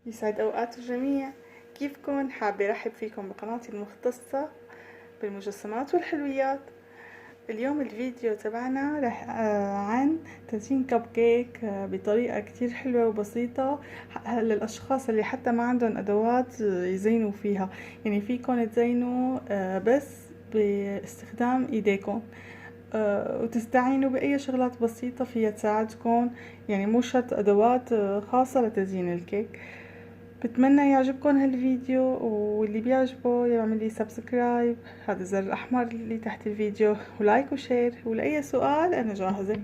يسعد أوقات الجميع. كيفكن؟ حابة رحب فيكم بقناتي المختصة بالمجسمات والحلويات. اليوم الفيديو تبعنا رح عن تزيين كب كيك بطريقة كتير حلوة وبسيطة للأشخاص اللي حتى ما عندهم أدوات يزينوا فيها. يعني فيكن تزينوا بس باستخدام ايديكم، وتستعينوا بأي شغلات بسيطة فيها تساعدكم. يعني مو شرط أدوات خاصة لتزيين الكيك. بتمنى يعجبكم هالفيديو، واللي بيعجبه يعمل لي سبسكرايب، هذا الزر الأحمر اللي تحت الفيديو، ولايك وشير، ولأي سؤال أنا جاهزة.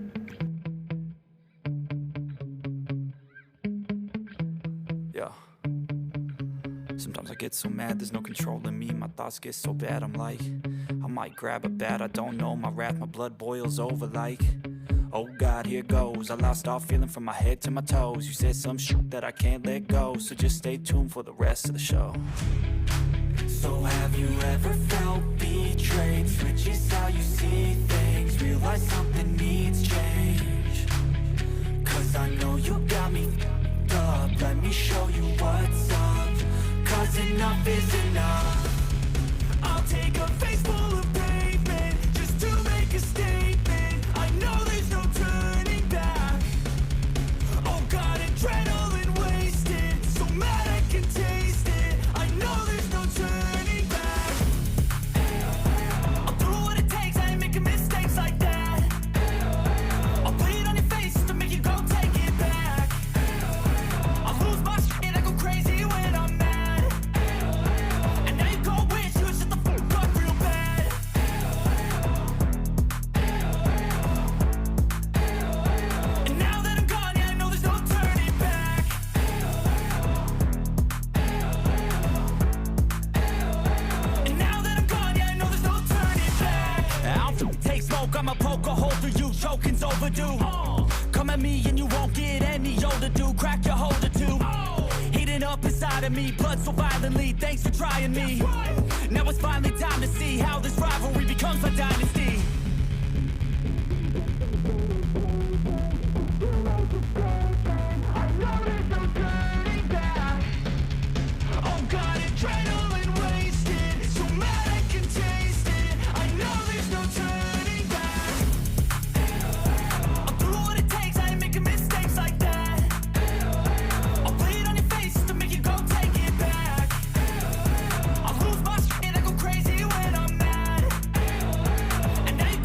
Sometimes I get so mad, there's no controlling me. My thoughts get so bad, I'm like, I might grab a bat, I don't know. My wrath, my blood boils over like, oh God, here goes. I lost all feeling from my head to my toes. You said some shit that I can't let go, so just stay tuned for the rest of the show. So have you ever felt betrayed? Switches how you see things, realize something needs change. Cause I know you got me f***ed up, let me show you what's up. Cause enough is enough. I'll take a face full of pavement just to make a statement. I know there's no turning back. Oh God, adrenaline wasted, so mad I can taste it. I know there's no turning back. I'll do what it takes, I ain't making mistakes like that. I'll play it on your face to make you go take it back. I'll lose my shit and I go crazy when I'm mad. I'ma poke a hole through you, choking's overdue. Come at me and you won't get any older, dude. Crack your holder too. Heating up inside of me, blood so violently. Thanks for trying me. Now it's finally time to see how this rivalry becomes a dynasty. I know there's no turning back. Oh God, adrenaline wasted, so mad I can taste it. I know there's no turning back. I'll do what it takes, I ain't making mistakes like that. I'll play it on your face to make you go take it back. I'll lose my shit and I go crazy when I'm mad. And now you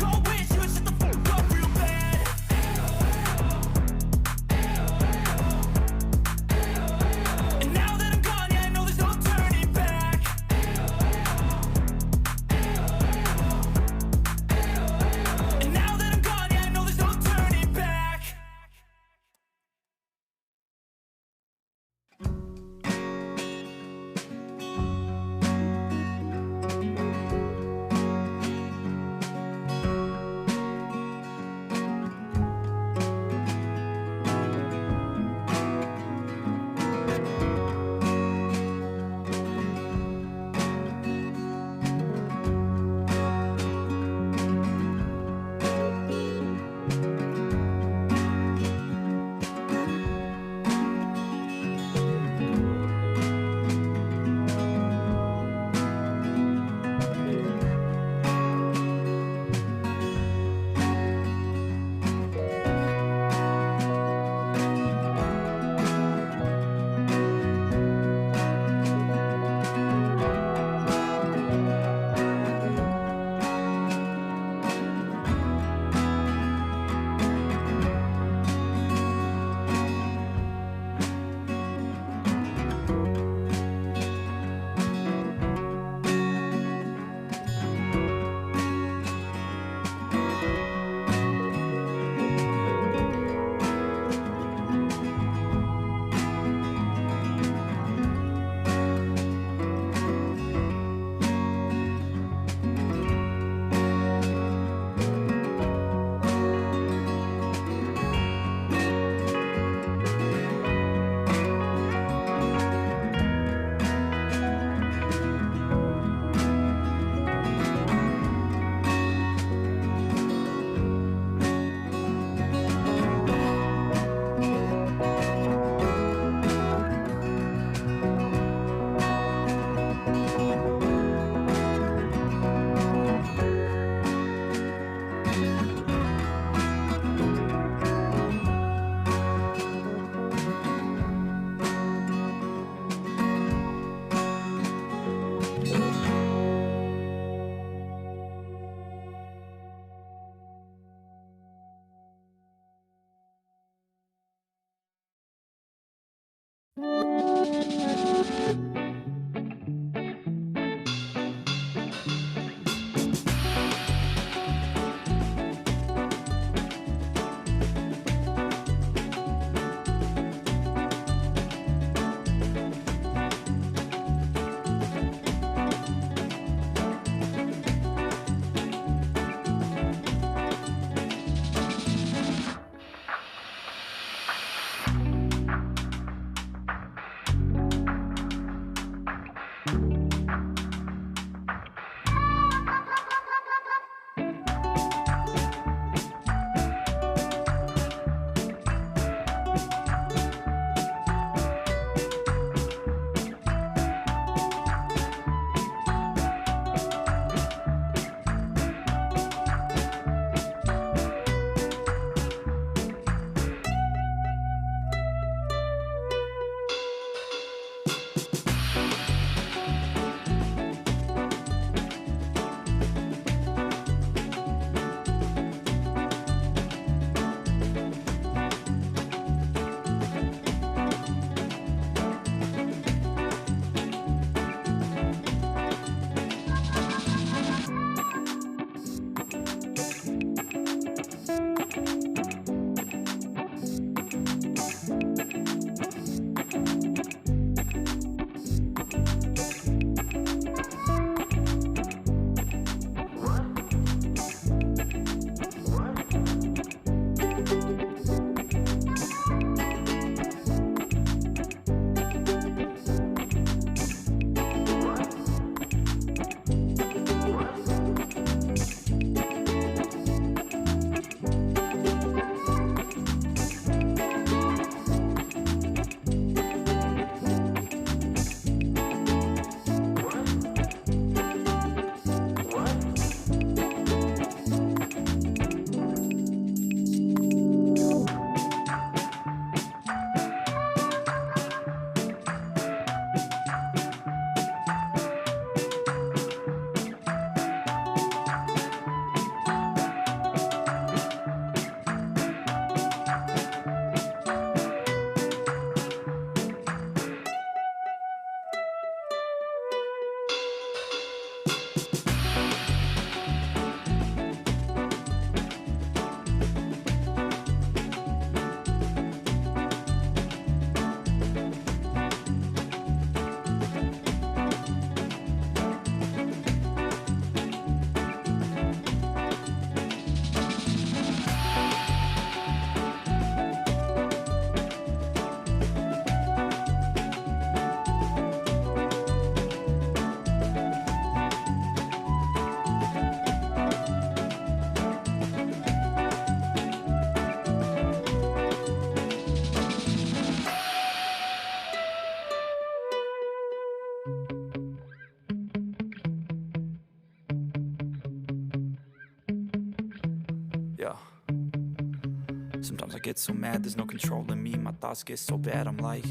Sometimes I get so mad, there's no controlling me. My thoughts get so bad, I'm like,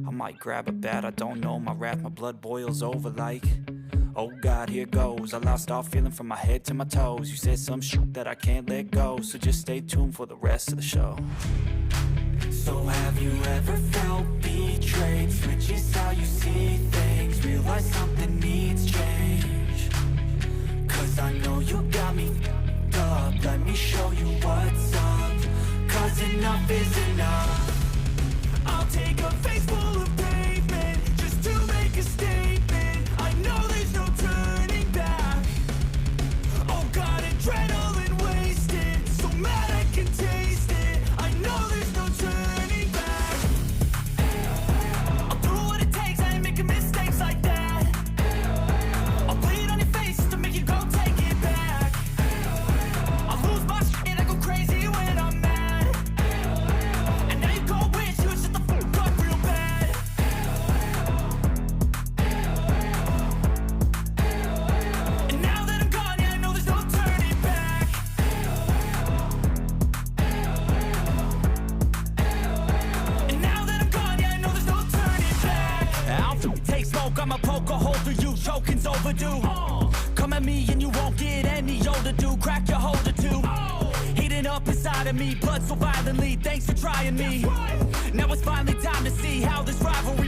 I might grab a bat, I don't know. My wrath, my blood boils over like, oh God, here goes. I lost all feeling from my head to my toes. You said some shit that I can't let go, so just stay tuned for the rest of the show. So have you ever felt betrayed? Switches how you see things, realize something needs change. Cause I know you got me f***ed up, let me show you what's up. Cause enough is enough. I'll take a face full of pavement just to make a statement. I know there's no turning back. Oh God, adrenaline wasted, so mad I can taste it. I know there's no turning back. I'll do what it takes, I ain't making mistakes like that. I'll bleed on your face just to make you go take it back. I'll lose my shit, I go crazy when I'm mad. And now you go wish you would shut the fuck up real bad. And now that I'm gone, yeah, I know there's no turning back. And now that I'm gone, yeah, I know there's no turning back. I'll take smoke, I'ma poke a hole through you, choking's overdue. Come at me and you won't get any older, dude. Crack your holder too. Hate heating up inside of me, blood so violently. Thanks for trying me. Now it's finally time to see how this rivalry